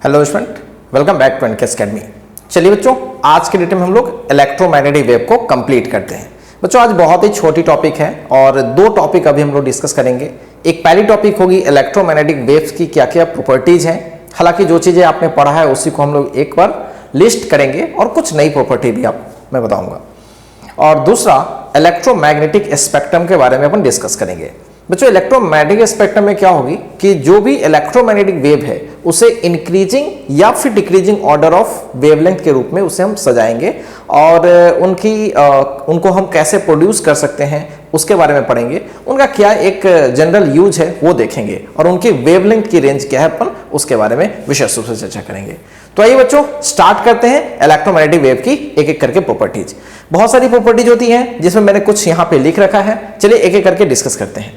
Hello student, welcome back to NKS academy. चलिए बच्चों, आज के डेट में हम लोग इलेक्ट्रोमैग्नेटिक वेव को कंप्लीट करते हैं। बच्चों आज बहुत ही छोटी टॉपिक है और दो टॉपिक अभी हम लोग डिस्कस करेंगे। एक पहली टॉपिक होगी इलेक्ट्रोमैग्नेटिक वेव्स की क्या क्या प्रॉपर्टीज हैं। हालांकि जो चीज़ें आपने पढ़ा है उसी को हम लोग एक बार लिस्ट करेंगे और कुछ नई प्रॉपर्टी भी मैं बताऊंगा। और दूसरा इलेक्ट्रोमैग्नेटिक स्पेक्ट्रम के बारे में अपन डिस्कस करेंगे। बच्चों इलेक्ट्रोमैग्नेटिक स्पेक्ट्रम में क्या होगी कि जो भी इलेक्ट्रोमैग्नेटिक वेव है उसे इंक्रीजिंग या फिर डिक्रीजिंग ऑर्डर ऑफ वेवलेंथ के रूप में उसे हम सजाएंगे और उनको हम कैसे प्रोड्यूस कर सकते हैं उसके बारे में पढ़ेंगे। उनका क्या एक जनरल यूज है वो देखेंगे और उनकी वेवलेंथ की रेंज क्या है अपन उसके बारे में विशेष रूप से चर्चा करेंगे। तो आइए बच्चों स्टार्ट करते हैं इलेक्ट्रोमैग्नेटिक वेव की एक एक करके प्रॉपर्टीज। बहुत सारी प्रॉपर्टीज होती हैं जिसमें मैंने कुछ यहाँ पे लिख रखा है। चलिए एक एक करके डिस्कस करते हैं।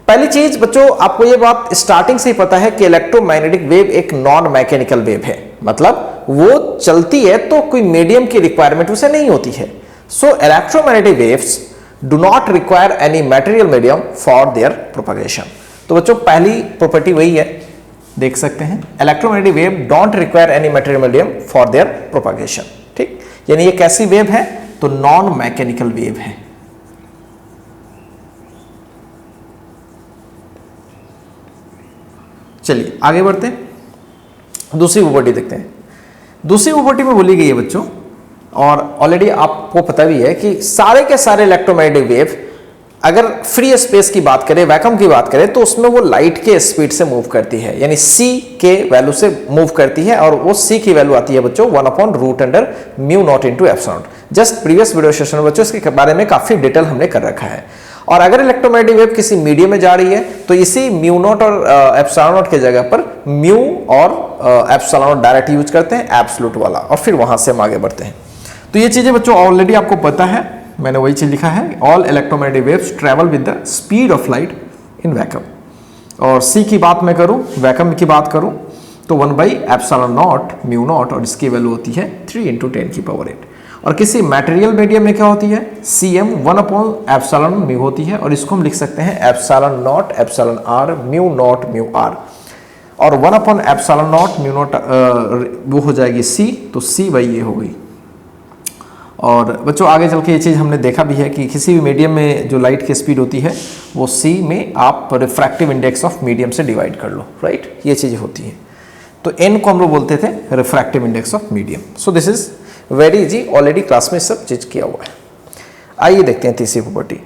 पहली चीज बच्चों, आपको ये बात स्टार्टिंग से ही पता है कि इलेक्ट्रोमैग्नेटिक वेव एक नॉन मैकेनिकल वेव है, मतलब वो चलती है तो कोई मीडियम की रिक्वायरमेंट उसे नहीं होती है। So electromagnetic waves do not require any material medium for their propagation. तो बच्चों पहली प्रॉपर्टी वही है, देख सकते हैं electromagnetic wave don't require any material medium for their propagation. ठीक, यानी ये कैसी वेव है तो नॉन मैकेनिकल वेव है। चलिए आगे बढ़ते हैं, दूसरी प्रॉपर्टी देखते हैं। दूसरी प्रॉपर्टी में बोली गई है बच्चों, और ऑलरेडी आपको पता भी है कि सारे के सारे इलेक्ट्रोमैग्नेटिक वेव अगर फ्री स्पेस की बात करें, वैक्यूम की बात करें, तो उसमें वो लाइट के स्पीड से मूव करती है, यानी c के वैल्यू से मूव करती है। और वो c की वैल्यू आती है बच्चों 1/√μ0 × epsilon. Just previous video session में बच्चों इसके बारे में काफी डिटेल हमने कर रखा है। और अगर इलेक्ट्रोमैग्नेटिक वेव किसी मीडियम में जा रही है तो इसी μ0 और एप्सिलॉन के जगह पर म्यू और एप्सिलॉन डायरेक्ट यूज करते हैं, एब्सोल्यूट वाला, और फिर वहां से हम आगे बढ़ते हैं। तो ये चीजें बच्चों ऑलरेडी आपको पता है, मैंने वही चीज लिखा है, all electromagnetic waves travel with the speed of light in vacuum. और सी की बात मैं करूं, वैक्यूम की बात करूं तो 1/ε0 μ0, और इसकी वैल्यू होती है 3 × 10⁸। और किसी मटेरियल मीडियम में क्या होती है Cm 1/ε होती है, और इसको हम लिख सकते हैं ε0 εr μ0 μr, और 1/ε0 μ0 वो हो जाएगी C, तो C/ये हो गई। और बच्चों आगे चल के ये चीज़ हमने देखा भी है कि किसी भी मीडियम में जो लाइट की स्पीड होती है वो C में आप रिफ्रैक्टिव इंडेक्स ऑफ मीडियम से डिवाइड कर लो, राइट, ये चीज़ें होती हैं। तो N को हम लोग बोलते थे refractive index of medium. So this is very easy, already class में सब चीज किया हुआ है। आइए देखते हैं तीसरी प्रॉपर्टी।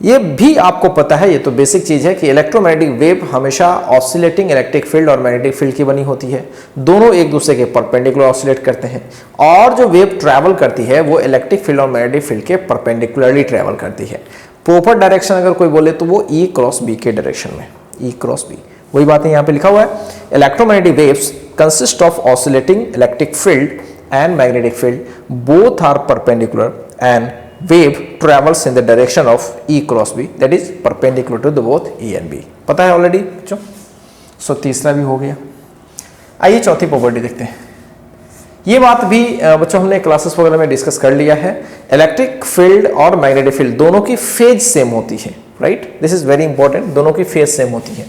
ये भी आपको पता है, ये तो बेसिक चीज है कि इलेक्ट्रोमैग्नेटिक वेव हमेशा ऑसिलेटिंग इलेक्ट्रिक फील्ड और मैग्नेटिक फील्ड की बनी होती है। दोनों एक दूसरे के परपेंडिकुलर ऑसिलेट करते हैं, और जो वेव ट्रैवल करती है वो इलेक्ट्रिक फील्ड और मैग्नेटिक फील्ड के परपेंडिकुलरली ट्रैवल करती है। प्रॉपर डायरेक्शन अगर कोई बोले तो वो E × B के डायरेक्शन में, E × B, वही बात है यहाँ पे लिखा हुआ है। Electromagnetic waves consist of oscillating electric field and magnetic field, both are perpendicular and wave travels in the direction of E × B, that is perpendicular to the both E and B। पता है already बच्चों। सो तीसरा भी हो गया। आइए चौथी property देखते हैं। ये बात भी बच्चों हमने क्लासेस वगैरह में डिस्कस कर लिया है। इलेक्ट्रिक फील्ड और मैग्नेटिक फील्ड दोनों की फेज सेम होती है, right, this is very important, दोनों की फेज सेम होती है।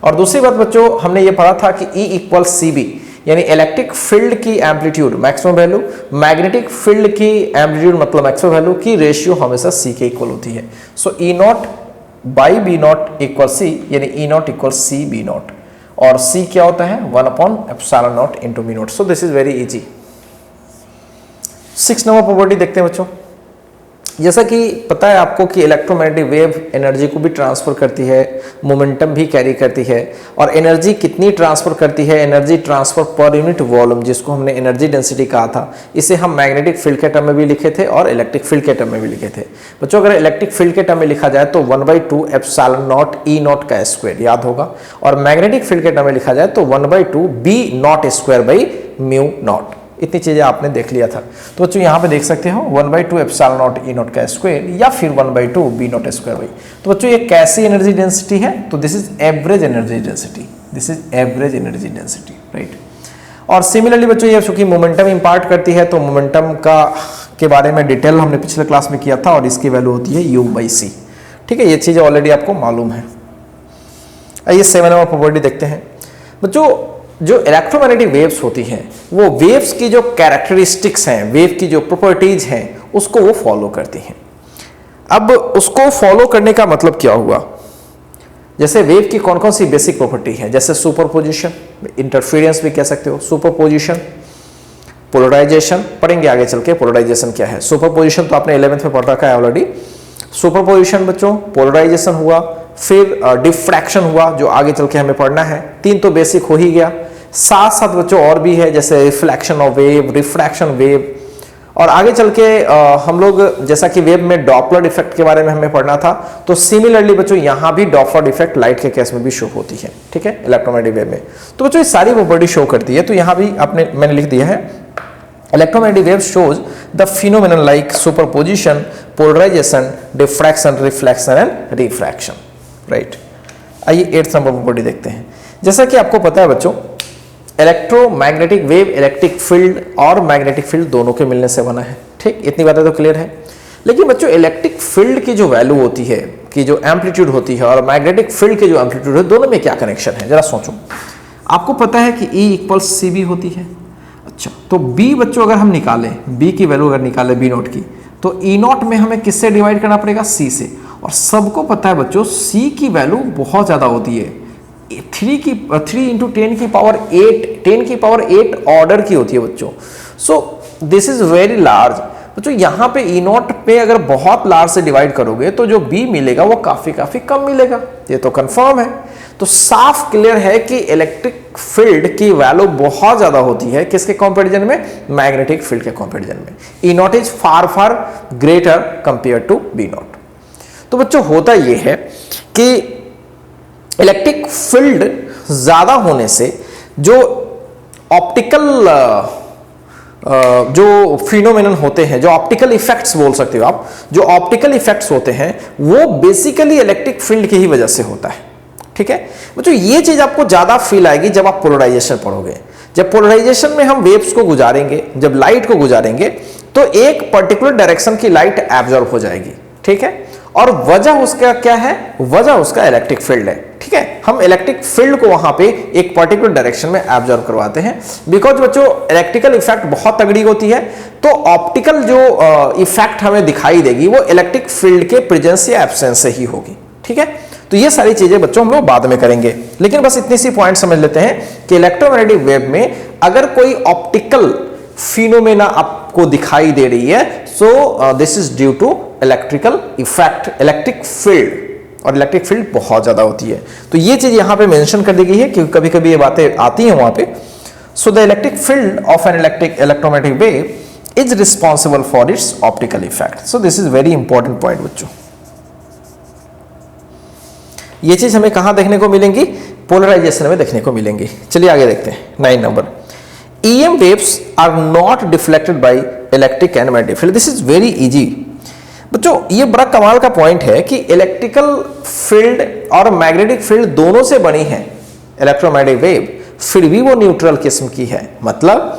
और दूसरी बात बच्चों हमने ये पढ़ा था कि E = CB, यानी इलेक्ट्रिक फील्ड की amplitude maximum value, magnetic field की एम्पलीट्यूड मतलब मैक्सिमम वैल्यू की रेशियो हमेशा C के इक्वल होती है। सो E0/B0 = C, यानी E0 = CB0, और C क्या होता है 1/ε0 × μ0। So this is very easy. 6 number property देखते हैं बच्चों। जैसा कि पता है आपको कि इलेक्ट्रोमैग्नेटिक वेव एनर्जी को भी ट्रांसफर करती है, मोमेंटम भी कैरी करती है, और एनर्जी कितनी ट्रांसफर करती है, energy transfer per unit volume, जिसको हमने एनर्जी डेंसिटी कहा था, इसे हम मैग्नेटिक फील्ड के टर्म में भी लिखे थे और इलेक्ट्रिक फील्ड के टर्म में भी लिखे थे। बच्चों अगर इलेक्ट्रिक फील्ड के टर्म में लिखा जाए तो 1/2ε0 E0 का स्क्वायर याद होगा, और मैग्नेटिक फील्ड के टर्म में लिखा जाए तो 1/2B0² इतनी चीजें आपने देख लिया था। तो बच्चों यहाँ पे देख सकते हो 1/2ε0 E0 का स्क्वायर, या फिर 1/2B0²। तो बच्चों ये कैसी एनर्जी डेंसिटी है, तो this is average energy density, this is average energy density, right. और सिमिलरली बच्चों ये चूंकि मोमेंटम इंपार्ट करती है तो मोमेंटम के बारे में डिटेल हमने पिछले क्लास में किया था, और इसकी वैल्यू होती है U/C। ठीक है, ये चीजें ऑलरेडी आपको मालूम है। आइए 7 नंबर प्रॉपर्टी देखते हैं बच्चों। जो इलेक्ट्रोमैग्नेटिक वेव्स होती हैं वो वेव्स की जो कैरेक्टरिस्टिक्स हैं, वेव की जो प्रॉपर्टीज हैं, उसको वो फॉलो करती हैं। अब उसको फॉलो करने का मतलब क्या हुआ, जैसे वेव की कौन कौन सी बेसिक प्रॉपर्टी है, जैसे सुपरपोजिशन, इंटरफेरेंस भी कह सकते हो, सुपरपोजिशन, पोलराइजेशन, पढ़ेंगे आगे चल के पोलराइजेशन क्या है। सुपरपोजिशन तो आपने 11th में पढ़ रखा है ऑलरेडी। सुपरपोजिशन बच्चों, पोलराइजेशन हुआ, फिर डिफ्रैक्शन हुआ जो आगे चल के हमें पढ़ना है। 3 तो बेसिक हो ही गया, साथ साथ बच्चों और भी है जैसे reflection of wave, refraction wave, और आगे चल के हम लोग जैसा कि वेव में डॉपलर इफेक्ट के बारे में हमें पढ़ना था, तो सिमिलरली बच्चों यहाँ भी डॉपलर इफेक्ट लाइट के केस में भी शो होती है, ठीक है, इलेक्ट्रोमैग्नेटिक वेव में। तो बच्चों ये सारी प्रॉपर्टी शो करती है। तो यहाँ भी मैंने लिख दिया है, electromagnetic wave shows the phenomenon like superposition, polarisation, diffraction, reflection and refraction, right. आइए 8th नंबर प्रॉपर्टी देखते हैं। जैसा कि आपको पता है बच्चों, इलेक्ट्रोमैग्नेटिक वेव इलेक्ट्रिक फील्ड और मैग्नेटिक फील्ड दोनों के मिलने से बना है, ठीक, इतनी बातें तो क्लियर है। लेकिन बच्चों इलेक्ट्रिक फील्ड की जो वैल्यू होती है, कि जो एम्पलीट्यूड होती है, और मैग्नेटिक फील्ड की जो एम्पलीट्यूड है, दोनों में क्या कनेक्शन है, जरा सोचो। आपको पता है कि E = CB होती है। अच्छा, तो B बच्चों अगर हम निकालें, B की वैल्यू अगर निकालें B0 की, तो E0 में हमें किससे डिवाइड करना पड़ेगा, C से। और सबको पता है बच्चों C की वैल्यू बहुत ज़्यादा होती है, 3 × 10 की पावर 8, 10 की पावर 8 ऑर्डर की होती है बच्चों। सो दिस इज वेरी लार्ज बच्चों। यहाँ पे E0 पे अगर बहुत लार्ज से डिवाइड करोगे तो जो B मिलेगा वो काफी कम मिलेगा, ये तो कंफर्म है। तो साफ क्लियर है कि इलेक्ट्रिक फील्ड की वैल्यू बहुत ज्यादा होती है किसके कंपैरिजन में, मैग्नेटिक फील्ड के कंपैरिजन में। E0 is far greater compare to B0। तो बच्चों होता यह है कि इलेक्ट्रिक फील्ड ज्यादा होने से जो ऑप्टिकल जो फिनोमेनन होते हैं, जो ऑप्टिकल इफेक्ट्स बोल सकते हो आप, जो ऑप्टिकल इफेक्ट्स होते हैं वो बेसिकली इलेक्ट्रिक फील्ड की ही वजह से होता है, ठीक है बच्चों। ये चीज आपको ज्यादा फील आएगी जब आप पोलराइजेशन पढ़ोगे। जब पोलराइजेशन में हम वेव्स को गुजारेंगे, जब लाइट को गुजारेंगे, तो एक पर्टिकुलर डायरेक्शन की लाइट एब्जॉर्ब हो जाएगी, ठीक है, और वजह उसका क्या है, वजह उसका इलेक्ट्रिक फील्ड है, ठीक है। हम इलेक्ट्रिक फील्ड को वहां पे एक पर्टिकुलर डायरेक्शन में एब्जॉर्ब करवाते हैं, बिकॉज बच्चों इलेक्ट्रिकल इफेक्ट बहुत तगड़ी होती है। तो ऑप्टिकल जो इफेक्ट हमें दिखाई देगी वो इलेक्ट्रिक फील्ड के प्रेजेंस या एब्सेंस से ही होगी, ठीक है। तो ये सारी चीजें बच्चों हम लोग बाद में करेंगे, लेकिन बस इतनी सी पॉइंट समझ लेते हैं कि इलेक्ट्रोमैग्नेटिक वेव में अगर कोई ऑप्टिकल फिनोमेना आपको दिखाई दे रही है, so this is due to electrical effect, electric field, और इलेक्ट्रिक फील्ड बहुत ज्यादा होती है। तो ये चीज यहां पे मेंशन कर दी गई है क्योंकि कभी कभी ये बातें आती हैं वहां पे। So the electric field of an electromagnetic wave is responsible for its optical effect. So this is very important point बच्चों। ये चीज हमें कहां देखने को मिलेंगी, पोलराइजेशन में देखने को मिलेंगी। चलिए आगे देखते हैं 9 number. EM waves are not deflected by electric and magnetic field. This is very easy. बच्चों ये बड़ा कमाल का पॉइंट है कि इलेक्ट्रिकल फील्ड और मैग्नेटिक फील्ड दोनों से बनी है इलेक्ट्रोमैग्नेटिक वेव, फिर भी वो न्यूट्रल किस्म की है। मतलब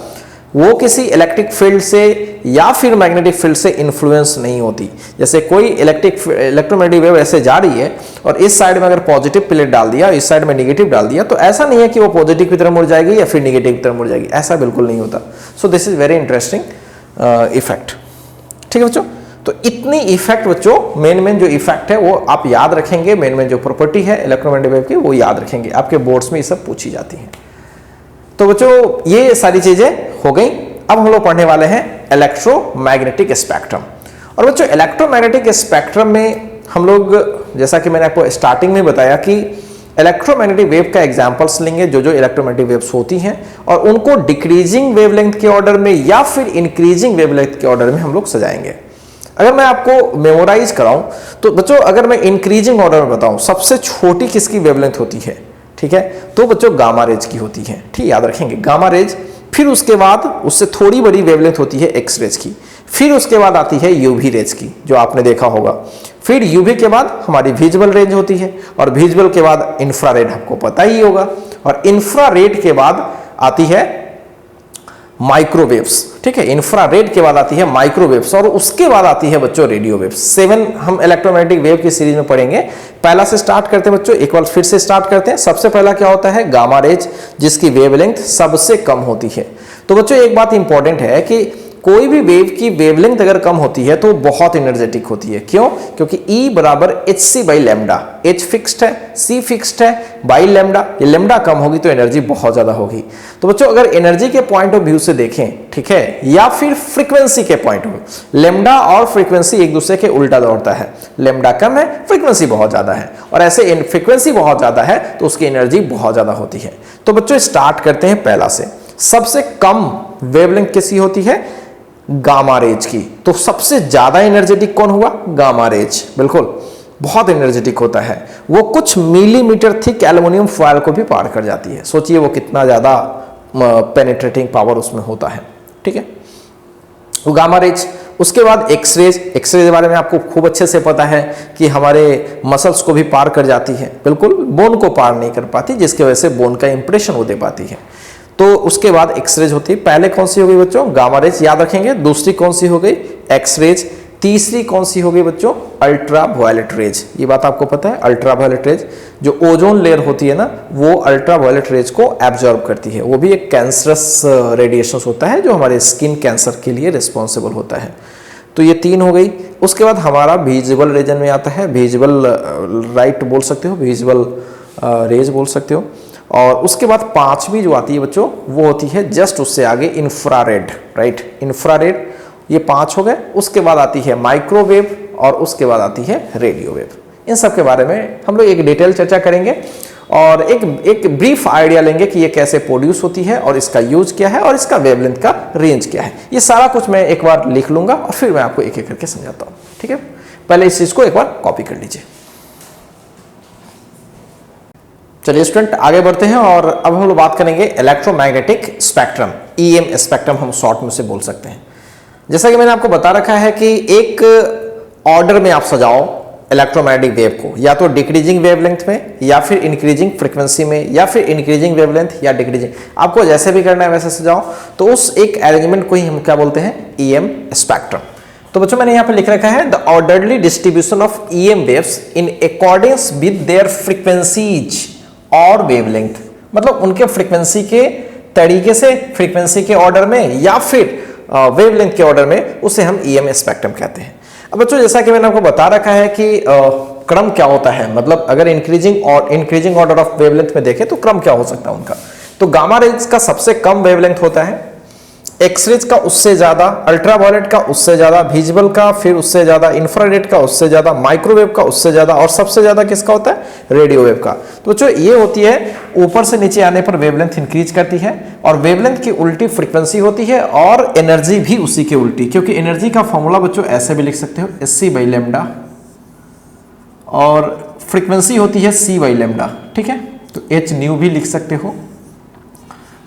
वो किसी इलेक्ट्रिक फील्ड से या फिर मैग्नेटिक फील्ड से इन्फ्लुएंस नहीं होती। जैसे कोई इलेक्ट्रोमैग्नेटिक वेव ऐसे जा रही है और इस साइड में अगर पॉजिटिव प्लेट डाल दिया, इस साइड में नेगेटिव डाल दिया, तो ऐसा नहीं है कि वो पॉजिटिव की तरफ मुड़ जाएगी या फिर नेगेटिव की तरफ मुड़ जाएगी, ऐसा बिल्कुल नहीं होता। सो this is very interesting effect, ठीक है बच्चों। तो इतनी इफेक्ट बच्चों, मेन जो इफेक्ट है वो आप याद रखेंगे, मेन जो प्रॉपर्टी है इलेक्ट्रोमैग्नेटिक वेव की वो याद रखेंगे, आपके बोर्ड्स में ये सब पूछी जाती है। तो बच्चों ये सारी चीजें हो गई। अब हम लोग पढ़ने वाले हैं इलेक्ट्रोमैग्नेटिक स्पेक्ट्रम। और बच्चों इलेक्ट्रोमैग्नेटिक स्पेक्ट्रम में हम लोग, जैसा कि मैंने आपको स्टार्टिंग में बताया कि इलेक्ट्रोमैग्नेटिक वेव का एग्जांपल्स लेंगे, जो इलेक्ट्रोमैग्नेटिक वेव्स होती हैं, और उनको डिक्रीजिंग वेवलेंथ के ऑर्डर में या फिर इंक्रीजिंग वेवलेंथ के ऑर्डर में हम लोग सजाएंगे। अगर मैं आपको मेमोराइज कराऊं तो बच्चों, अगर मैं इंक्रीजिंग ऑर्डर में बताऊं, सबसे छोटी किसकी वेवलेंथ होती है, ठीक है, तो बच्चों गामा रेज की होती है, ठीक, याद रखेंगे गामा रेज। फिर उसके बाद उससे थोड़ी बड़ी वेवलेंथ होती है एक्स रेज की, फिर उसके बाद आती है यूवी रेज की, जो आपने देखा होगा। फिर यूवी के बाद हमारी विजुअल रेंज होती है, और विजुअल के बाद इंफ्रारेड, आपको पता ही होगा, और इंफ्रारेड के बाद आती है माइक्रोवेव्स, ठीक है। इंफ्रारेड के बाद आती है माइक्रोवेव्स और उसके बाद आती है बच्चों रेडियो वेव्स। 7 हम इलेक्ट्रोमैग्नेटिक वेव की सीरीज में पढ़ेंगे। पहला से स्टार्ट करते हैं बच्चों, एक बार फिर से स्टार्ट करते हैं। सबसे पहला क्या होता है, गामा रेज, जिसकी वेवलेंथ सबसे कम होती है। तो बच्चों एक बात इंपॉर्टेंट है कि कोई भी वेव की वेवलेंथ अगर कम होती है तो बहुत एनर्जेटिक होती है। क्यों? क्योंकि E बराबर hc by lambda, H fixed है, C फिक्स्ड है, बाई लैम्डा, ये लैम्डा कम होगी तो एनर्जी बहुत ज्यादा होगी। तो बच्चों अगर एनर्जी के पॉइंट ऑफ व्यू से देखें, ठीक है, या फिर फ्रीक्वेंसी के पॉइंट ऑफ व्यू, लैम्डा और फ्रीक्वेंसी एक दूसरे के उल्टा दौड़ता है। लैम्डा कम है, फ्रीक्वेंसी बहुत ज्यादा है, और ऐसे फ्रीक्वेंसी बहुत ज्यादा है तो उसकी एनर्जी बहुत ज्यादा होती है। तो बच्चों स्टार्ट करते हैं पहला से। सबसे कम वेवलेंथ किसकी होती है? गामा रेज की। तो सबसे ज्यादा एनर्जेटिक कौन हुआ? गामा रेज, बिल्कुल बहुत एनर्जेटिक होता है। वो कुछ मिलीमीटर थिक एल्युमिनियम फॉयल को भी पार कर जाती है। सोचिए वो कितना ज्यादा पेनिट्रेटिंग पावर उसमें होता है, ठीक है। वो गामा रेज। उसके बाद एक्सरेज। एक्सरेज के बारे में आपको खूब अच्छे से पता है कि हमारे मसल्स को भी पार कर जाती है, बिल्कुल बोन को पार नहीं कर पाती, जिसकी वजह से बोन का इंप्रेशन वो दे पाती है। तो उसके बाद एक्सरेज होती है। पहले कौन सी हो गई बच्चों? गामा रेज, याद रखेंगे। दूसरी कौन सी हो गई? एक्सरेज। तीसरी कौन सी हो गई बच्चों? Ultra violet rays. ये बात आपको पता है, अल्ट्रा वायलेट रेज जो ओजोन लेयर होती है ना, वो अल्ट्रा वायलेट रेज को एब्जॉर्ब करती है। वो भी एक कैंसरस रेडिएशन होता है जो हमारे स्किन कैंसर के लिए रिस्पॉन्सिबल होता है। तो ये 3 हो गई। उसके बाद हमारा विजिबल रीजन में आता है, विजिबल लाइट बोल सकते हो, विजिबल रेज बोल सकते हो। और उसके बाद 5वीं जो आती है बच्चों, वो होती है जस्ट उससे आगे इंफ्रारेड, राइट, इंफ्रारेड। ये 5 हो गए। उसके बाद आती है माइक्रोवेव और उसके बाद आती है रेडियो वेव। इन सब के बारे में हम लोग एक डिटेल चर्चा करेंगे और एक ब्रीफ आइडिया लेंगे कि ये कैसे प्रोड्यूस होती है और इसका यूज क्या है और इसका वेवलेंथ का रेंज क्या है। ये सारा कुछ मैं एक बार लिख लूंगा और फिर मैं आपको एक एक करके समझाता हूँ, ठीक है। पहले इस चीज को एक बार कॉपी कर लीजिए। चलिए स्टूडेंट आगे बढ़ते हैं और अब हम लोग बात करेंगे इलेक्ट्रोमैग्नेटिक स्पेक्ट्रम, EM स्पेक्ट्रम हम शॉर्ट में से बोल सकते हैं। जैसा कि मैंने आपको बता रखा है कि एक ऑर्डर में आप सजाओ इलेक्ट्रोमैग्नेटिक वेव को, या तो डिक्रीजिंग वेवलेंथ में, या फिर इंक्रीजिंग फ्रीक्वेंसी में, या फिर इंक्रीजिंग वेवलेंथ या डिक्रीजिंग, आपको जैसे भी करना है वैसे सजाओ। तो उस एक अरेंजमेंट को ही हम क्या बोलते हैं? EM spectrum. तो बच्चों मैंने यहाँ पे लिख रखा है the orderly distribution of EM waves in according with their frequencies और वेवलेंथ, मतलब उनके फ्रीक्वेंसी के तरीके से, फ्रीक्वेंसी के ऑर्डर में या फिर वेवलेंथ के ऑर्डर में, उसे हम EM स्पेक्ट्रम कहते हैं। अब बच्चों जैसा कि मैंने आपको बता रखा है कि क्रम क्या होता है, मतलब अगर इंक्रीजिंग ऑर्डर ऑफ वेवलेंथ में देखें तो क्रम क्या हो सकता है उनका। तो गामा रेज का सबसे कम वेवलेंथ होता है, एक्सरेज का उससे ज्यादा, अल्ट्रावायलेट का उससे ज्यादा, विजिबल का फिर उससे ज्यादा, इंफ्रारेड का उससे ज्यादा, माइक्रोवेव का उससे ज्यादा, और सबसे ज्यादा किसका होता है? रेडियो वेव का। तो बच्चों ये होती है ऊपर से नीचे आने पर वेवलेंथ इंक्रीज करती है, और वेवलेंथ की उल्टी फ्रीक्वेंसी होती है, और एनर्जी भी उसी के उल्टी, क्योंकि एनर्जी का फॉर्मूला बच्चों ऐसे भी लिख सकते हो, hc बाई लैम्डा, और फ्रीक्वेंसी होती है c बाई लैम्डा, ठीक है। तो h न्यू भी लिख सकते हो,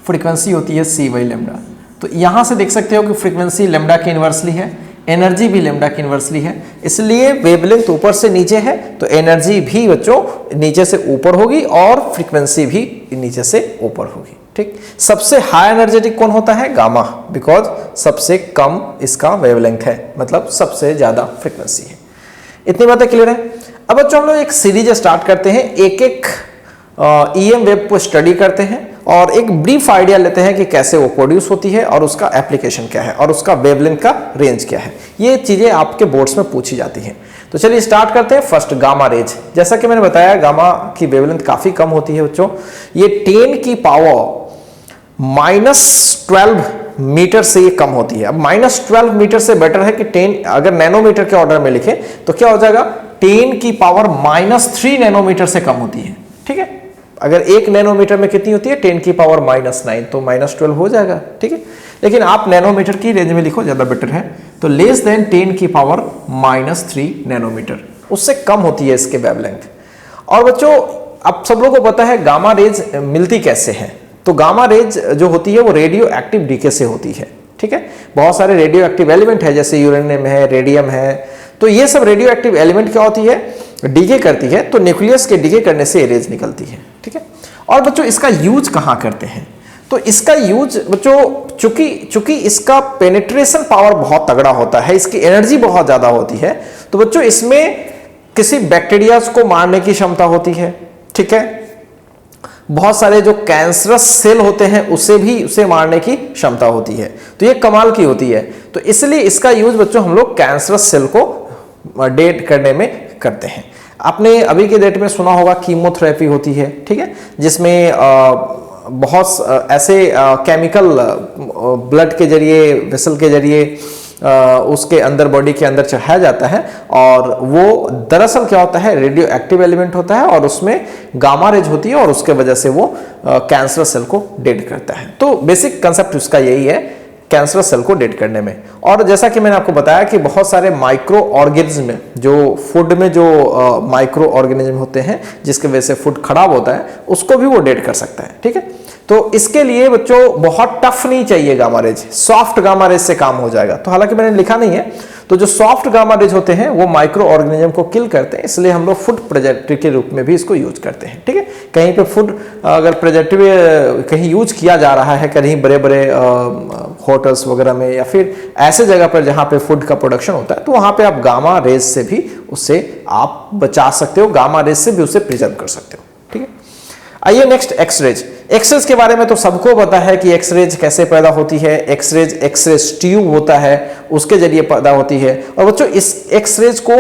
फ्रीक्वेंसी होती है c बाई लैम्डा। तो यहां से देख सकते हो कि फ्रीक्वेंसी लैम्डा की इनवर्सली है, एनर्जी भी लैम्डा की इनवर्सली है, इसलिए वेवलेंथ ऊपर से नीचे है तो एनर्जी भी बच्चों नीचे से ऊपर होगी और फ्रीक्वेंसी भी नीचे से ऊपर होगी, ठीक। सबसे हाई एनर्जेटिक कौन होता है? गामा, बिकॉज सबसे कम इसका वेवलेंथ है, मतलब सबसे ज्यादा फ्रीक्वेंसी है। इतनी बातें क्लियर है। अब बच्चों हम लोग एक सीरीज स्टार्ट करते हैं, एक एक EM वेव को स्टडी करते हैं और एक ब्रीफ आइडिया लेते हैं कि कैसे वो प्रोड्यूस होती है और उसका एप्लीकेशन क्या है और उसका वेवलेंथ का रेंज क्या है। ये चीजें आपके बोर्ड्स में पूछी जाती हैं। तो चलिए स्टार्ट करते हैं। फर्स्ट गामा रेज, जैसा कि मैंने बताया गामा की वेवलेंथ काफी कम होती है बच्चों, ये 10 की पावर -12 मीटर से ये कम होती है। अब -12 मीटर से बेटर है कि 10, अगर नैनोमीटर के ऑर्डर में लिखे तो क्या हो जाएगा? 10 की पावर -3 नैनोमीटर से कम होती है, ठीक है। अगर 1 नैनोमीटर में कितनी होती है? 10 की पावर -9, तो -12 हो जाएगा, ठीक है। लेकिन आप नैनोमीटर की रेंज में लिखो, ज्यादा बेटर है। तो लेस देन 10 की पावर -3 नैनोमीटर, उससे कम होती है इसके वेवलेंथ। और बच्चों अब सब लोगों को पता है गामा रेज मिलती कैसे है। तो गामा रेज जो होती है वो रेडियो एक्टिव डीके से होती है, ठीक है। बहुत सारे रेडियो एक्टिव एलिमेंट है, जैसे यूरेनियम है, रेडियम है, तो ये सब रेडियो एक्टिव एलिमेंट क्या होती है? डीके करती है, तो न्यूक्लियस के डीके करने से रेज निकलती है, ठीक है। और बच्चों इसका यूज कहां करते हैं? तो इसका यूज बच्चों चूंकि इसका पेनिट्रेशन पावर बहुत तगड़ा होता है, इसकी एनर्जी बहुत ज्यादा होती है, तो बच्चों इसमें किसी बैक्टीरिया को मारने की क्षमता होती है, ठीक है। बहुत सारे जो कैंसरस सेल होते हैं उसे मारने की क्षमता होती है, तो ये कमाल की होती है। तो इसलिए इसका यूज बच्चों हम लोग कैंसरस सेल को डेट करने में करते हैं। आपने अभी के डेट में सुना होगा कीमोथेरेपी होती है, ठीक है, जिसमें बहुत ऐसे केमिकल ब्लड के जरिए, वेसल के जरिए उसके अंदर, बॉडी के अंदर चढ़ाया जाता है, और वो दरअसल क्या होता है, रेडियो एक्टिव एलिमेंट होता है और उसमें गामा रेज होती है और उसके वजह से वो कैंसर सेल को डेड करता है। तो बेसिक कंसेप्ट उसका यही है, कैंसर सेल को डेड करने में। और जैसा कि मैंने आपको बताया कि बहुत सारे माइक्रो ऑर्गेनिज्म, जो फूड में जो माइक्रो ऑर्गेनिज्म होते हैं जिसकी वजह से फूड खराब होता है, उसको भी वो डेड कर सकता है, ठीक है। तो इसके लिए बच्चों बहुत टफ नहीं चाहिए gamma rays, soft gamma rays से काम हो जाएगा। तो हालांकि मैंने लिखा नहीं है, तो जो सॉफ्ट गामा रेज होते हैं वो माइक्रो ऑर्गेनिज्म को किल करते हैं, इसलिए हम लोग फूड प्रिजर्वेटिव के रूप में भी इसको यूज करते हैं, ठीक है। कहीं पे फूड अगर प्रिजर्वेटिव कहीं यूज किया जा रहा है, कहीं बड़े बड़े होटल्स वगैरह में या फिर ऐसे जगह पर जहां पे फूड का प्रोडक्शन होता है, तो वहां पे आप गामा रेज से भी उससे आप बचा सकते हो, गामा रेज से भी उसे प्रिजर्व कर सकते हो, ठीक है। आइए नेक्स्ट एक्सरेज। एक्सरेज के बारे में तो सबको पता है कि एक्सरेज कैसे पैदा होती है। एक्सरेज ट्यूब होता है, उसके जरिए पैदा होती है। और बच्चों इस एक्सरेज को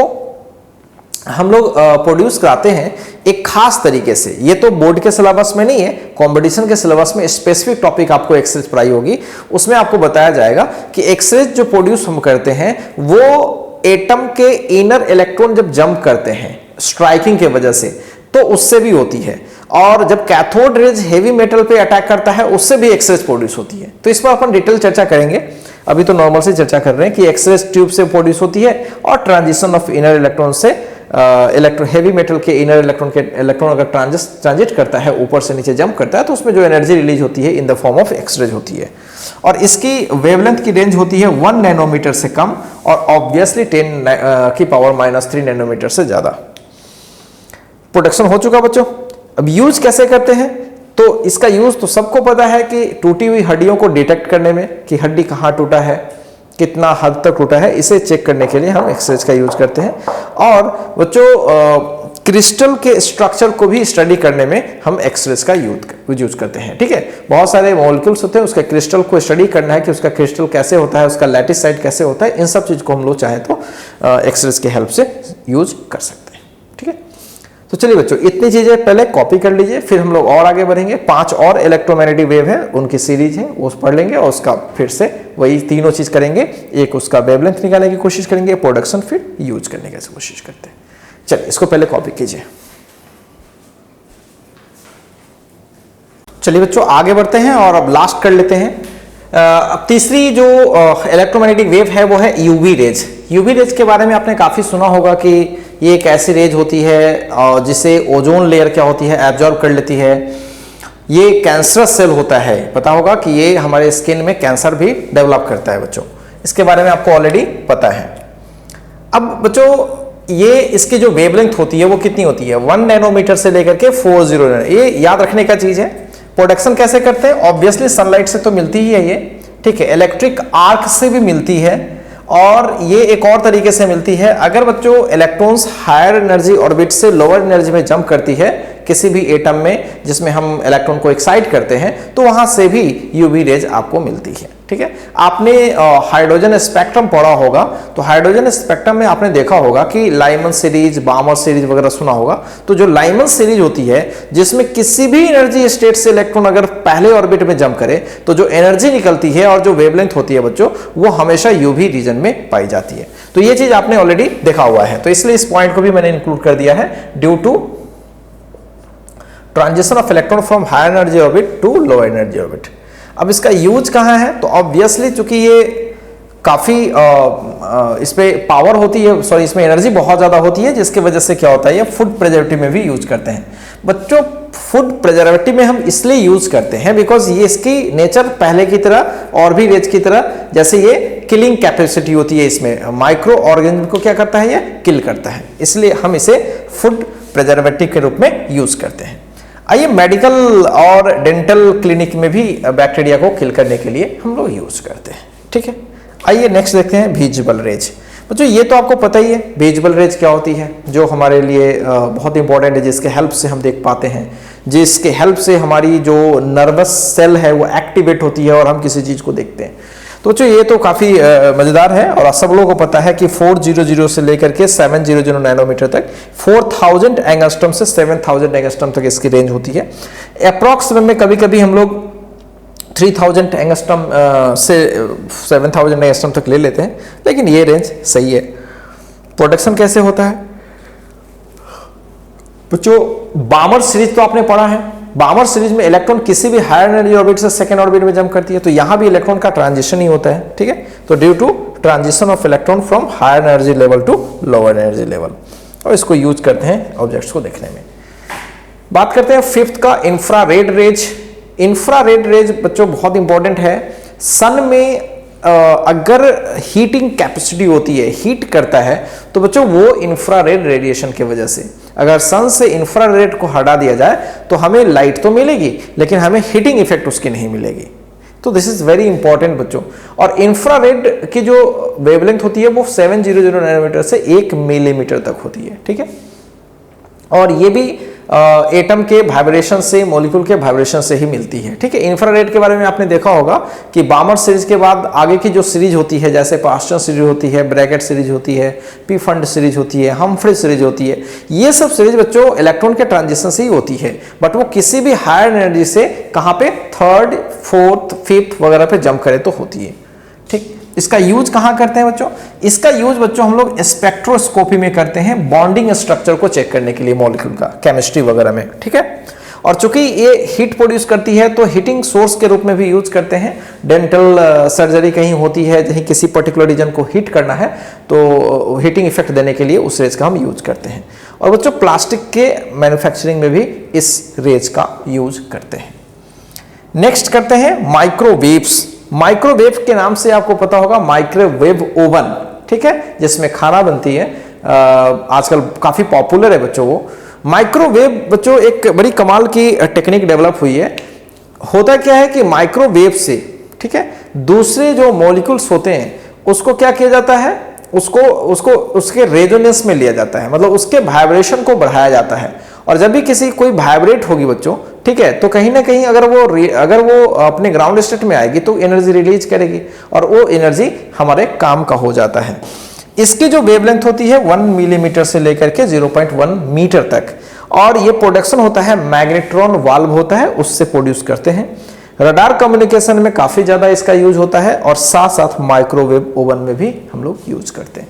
हम लोग प्रोड्यूस कराते हैं एक खास तरीके से। ये तो बोर्ड के सिलेबस में नहीं है, कंपटीशन के सिलेबस में स्पेसिफिक टॉपिक आपको एक्सरेज पढ़ाई होगी, उसमें आपको बताया जाएगा कि एक्सरेज जो प्रोड्यूस हम करते हैं वो एटम के इनर इलेक्ट्रॉन जब जंप करते हैं स्ट्राइकिंग के वजह से, तो उससे भी होती है। और जब कैथोड रेज हेवी मेटल पे अटैक करता है, उससे भी एक्सरेज प्रोड्यूस होती है। तो इस पर अपन डिटेल चर्चा करेंगे, अभी तो नॉर्मल से चर्चा कर रहे हैं कि एक्सरेज ट्यूब से प्रोड्यूस होती है और ट्रांजिशन ऑफ इनर इलेक्ट्रॉन से हेवी मेटल के इनर इलेक्ट्रॉन अगर ट्रांजिट करता है, ऊपर से नीचे जंप करता है, तो उसमें जो एनर्जी रिलीज होती है in the form of X rays होती है। और इसकी वेवलेंथ की रेंज होती है 1 नैनोमीटर से कम और ऑब्वियसली 10 की पावर -3 नैनोमीटर से ज्यादा। प्रोडक्शन हो चुका बच्चों। अब यूज कैसे करते हैं, तो इसका यूज तो सबको पता है कि टूटी हुई हड्डियों को डिटेक्ट करने में, कि हड्डी कहाँ टूटा है, कितना हद तक टूटा है, इसे चेक करने के लिए हम एक्सरेज का यूज करते हैं। और बच्चों क्रिस्टल के स्ट्रक्चर को भी स्टडी करने में हम एक्सरेज का यूज करते हैं, ठीक है। बहुत सारे मॉलिक्यूल्स होते हैं, उसके क्रिस्टल को स्टडी करना है कि उसका क्रिस्टल कैसे होता है, उसका लैटिस साइड कैसे होता है, इन सब चीज को हम लोग चाहे तो एक्सरेज के हेल्प से यूज कर सकते हैं, ठीक है। तो चलिए बच्चों, इतनी चीजें पहले कॉपी कर लीजिए, फिर हम लोग और आगे बढ़ेंगे। 5 और इलेक्ट्रोमैग्नेटिक वेव है, उनकी सीरीज है, वो पढ़ लेंगे और उसका फिर से वही तीनों चीज करेंगे। एक उसका वेवलेंथ निकालने की कोशिश करेंगे, प्रोडक्शन, फिर यूज करने की कोशिश करते हैं। चलिए इसको पहले कॉपी कीजिए। चलिए बच्चों आगे बढ़ते हैं और अब लास्ट कर लेते हैं। अब तीसरी जो इलेक्ट्रोमैग्नेटिक वेव है वो है यूवी रेज। यूवी रेज के बारे में आपने काफी सुना होगा कि ये एक ऐसी रेज होती है और जिसे ओजोन लेयर क्या होती है एब्जॉर्ब कर लेती है। ये कैंसरस सेल होता है, पता होगा कि ये हमारे स्किन में कैंसर भी डेवलप करता है बच्चों, इसके बारे में आपको ऑलरेडी पता है। अब बच्चों ये इसकी जो वेवलेंथ होती है वो कितनी होती है, 1 नैनोमीटर से लेकर के 40 नैनो, ये याद रखने का चीज है। प्रोडक्शन कैसे करते हैं, ऑब्वियसली सनलाइट से तो मिलती ही है ये, ठीक है, इलेक्ट्रिक आर्क से भी मिलती है और ये एक और तरीके से मिलती है। अगर बच्चों इलेक्ट्रॉन्स हायर एनर्जी ऑर्बिट से लोअर एनर्जी में जंप करती है किसी भी एटम में जिसमें हम इलेक्ट्रॉन को एक्साइट करते हैं, तो वहां से भी यूवी रेज आपको मिलती है, ठीक है। आपने हाइड्रोजन स्पेक्ट्रम पढ़ा होगा, तो हाइड्रोजन स्पेक्ट्रम में आपने देखा होगा कि लाइमन सीरीज, बामर सीरीज वगैरह सुना होगा। तो जो लाइमन सीरीज होती है जिसमें किसी भी एनर्जी स्टेट से इलेक्ट्रॉन अगर पहले ऑर्बिट में जंप करे, तो जो एनर्जी निकलती है और जो वेवलेंथ होती है बच्चों, वो हमेशा यूवी रीजन में पाई जाती है। तो ये चीज आपने ऑलरेडी देखा हुआ है, तो इसलिए इस पॉइंट को भी मैंने इंक्लूड कर दिया है, due to transition of electron from higher energy orbit to low energy orbit. अब इसका यूज कहाँ है, तो ऑब्वियसली चूंकि ये काफी इस पे पावर होती है, सॉरी इसमें एनर्जी बहुत ज्यादा होती है, जिसकी वजह से क्या होता है ये फूड प्रिजर्वेटिव में भी यूज करते हैं बच्चों। फूड प्रिजर्वेटिव में हम इसलिए यूज करते हैं बिकॉज ये इसकी नेचर पहले की तरह और भी रेज की तरह, जैसे ये किलिंग कैपेसिटी होती है, इसमें माइक्रो ऑर्गेनिज्म को क्या करता है, ये किल करता है, इसलिए हम इसे फूड प्रिजर्वेटिव के रूप में यूज करते हैं। आइए मेडिकल और डेंटल क्लिनिक में भी बैक्टीरिया को किल करने के लिए हम लोग यूज करते हैं, ठीक है। आइए नेक्स्ट देखते हैं विजिबल रेज। बच्चों ये तो आपको पता ही है विजिबल रेज क्या होती है, जो हमारे लिए बहुत इंपॉर्टेंट है, जिसके हेल्प से हम देख पाते हैं, जिसके हेल्प से हमारी जो नर्वस सेल है वो एक्टिवेट होती है और हम किसी चीज को देखते हैं। तो बच्चों ये तो काफी मजेदार है और सब लोगों को पता है कि 400 से लेकर के 700 नैनोमीटर तक 4000 एंगस्ट्रॉम से 7000 एंगस्ट्रॉम तक इसकी रेंज होती है। अप्रॉक्स में कभी कभी हम लोग 3000 एंगस्ट्रॉम से 7000 एंगस्ट्रॉम तक ले लेते हैं, लेकिन ये रेंज सही है। प्रोडक्शन कैसे होता है बच्चों, बामर सीरीज तो आपने पढ़ा है। बामर सीरीज में इलेक्ट्रॉन किसी भी हायर एनर्जी ऑर्बिट से सेकेंड ऑर्बिट में जंप करती है, तो यहां भी इलेक्ट्रॉन का ट्रांजिशन ही होता है, ठीक है। तो due to transition of electron from higher energy level to lower energy level, और इसको यूज करते हैं ऑब्जेक्ट्स को देखने में। बात करते हैं फिफ्थ का इंफ्रारेड रेज। इंफ्रारेड रेज बच्चों बहुत इंपॉर्टेंट है। सन में अगर हीटिंग कैपेसिटी होती है, हीट करता है, तो बच्चों वो इंफ्रारेड रेडिएशन की वजह से, अगर सन से इंफ्रारेड को हटा दिया जाए तो हमें लाइट तो मिलेगी लेकिन हमें हीटिंग इफेक्ट उसकी नहीं मिलेगी। तो दिस इज वेरी इंपॉर्टेंट बच्चों। और इंफ्रारेड की जो वेवलेंथ होती है वो 700 नैनोमीटर से 1 मिलीमीटर तक होती है, ठीक है। और ये भी एटम के वाइब्रेशन से, मॉलिक्यूल के वाइब्रेशन से ही मिलती है, ठीक है। इंफ्रारेड के बारे में आपने देखा होगा कि बामर सीरीज के बाद आगे की जो सीरीज होती है, जैसे पास्टन सीरीज होती है, ब्रैकेट सीरीज होती है, पी फंड सीरीज होती है, हम्फ्री सीरीज होती है, ये सब सीरीज बच्चों इलेक्ट्रॉन के ट्रांजिशन से ही होती है, बट वो किसी भी हायर एनर्जी से कहां पे थर्ड, फोर्थ, फिफ्थ वगैरह पे जंप करे तो होती है, ठीक। इसका यूज कहां करते हैं बच्चों? इसका यूज बच्चों हम लोग स्पेक्ट्रोस्कोपी में करते हैं, बॉन्डिंग स्ट्रक्चर को चेक करने के लिए मॉलिक्यूल का, केमिस्ट्री वगैरह में, ठीक है। और चूंकि ये हीट प्रोड्यूस करती है तो हीटिंग सोर्स के रूप में भी यूज करते हैं। डेंटल सर्जरी कहीं होती है, कहीं किसी पर्टिकुलर रीजन को हीट करना है तो हीटिंग इफेक्ट देने के लिए उस रेज का हम यूज करते हैं। और बच्चों प्लास्टिक के मैन्युफैक्चरिंग में भी इस रेज का यूज करते हैं। नेक्स्ट करते हैं माइक्रोवेव्स। माइक्रोवेव के नाम से आपको पता होगा माइक्रोवेव ओवन, ठीक है, जिसमें खाना बनती है, आजकल काफी पॉपुलर है बच्चों वो। माइक्रोवेव बच्चों एक बड़ी कमाल की टेक्निक डेवलप हुई है। होता क्या है कि माइक्रोवेव से, ठीक है, दूसरे जो मॉलिक्यूल्स होते हैं उसको क्या किया जाता है, उसको उसके रेजोनेंस में लिया जाता है, मतलब उसके वाइब्रेशन को बढ़ाया जाता है। और जब भी किसी कोई वाइब्रेट होगी बच्चों, ठीक है, तो कहीं ना कहीं अगर वो अपने ग्राउंड स्टेट में आएगी तो एनर्जी रिलीज करेगी और वो एनर्जी हमारे काम का हो जाता है। इसकी जो वेवलेंथ होती है 1 मिलीमीटर से लेकर के 0.1 मीटर तक, और ये प्रोडक्शन होता है मैग्नेट्रॉन वाल्व होता है उससे प्रोड्यूस करते हैं। रडार कम्युनिकेशन में काफी ज्यादा इसका यूज होता है और साथ साथ माइक्रोवेव ओवन में भी हम लोग यूज करते हैं।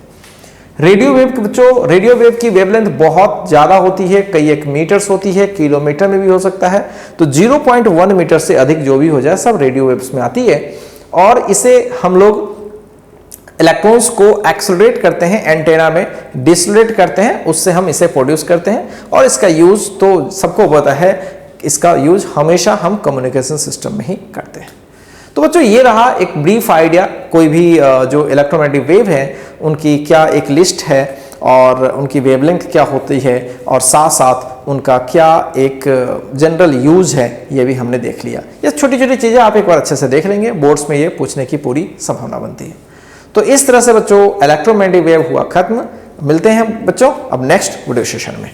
रेडियो वेव बच्चों, रेडियो वेव की वेवलेंथ बहुत ज्यादा होती है, कई एक मीटर्स होती है, किलोमीटर में भी हो सकता है। तो 0.1 मीटर से अधिक जो भी हो जाए सब रेडियो वेव्स में आती है, और इसे हम लोग इलेक्ट्रॉन्स को एक्सेलरेट करते हैं, एंटेना में डिसलेट करते हैं, उससे हम इसे प्रोड्यूस करते हैं। और इसका यूज तो सबको पता है, इसका यूज हमेशा हम कम्युनिकेशन सिस्टम में ही करते हैं। तो बच्चों ये रहा एक ब्रीफ आइडिया, कोई भी जो इलेक्ट्रोमैग्नेटिक वेव है उनकी क्या एक लिस्ट है और उनकी वेवलेंथ क्या होती है, और साथ साथ उनका क्या एक जनरल यूज है, ये भी हमने देख लिया। ये छोटी छोटी चीजें आप एक बार अच्छे से देख लेंगे, बोर्ड्स में ये पूछने की पूरी संभावना बनती है। तो इस तरह से बच्चों इलेक्ट्रोमैग्नेटिक वेव हुआ खत्म। मिलते हैं बच्चों अब नेक्स्ट वीडियो सेशन में।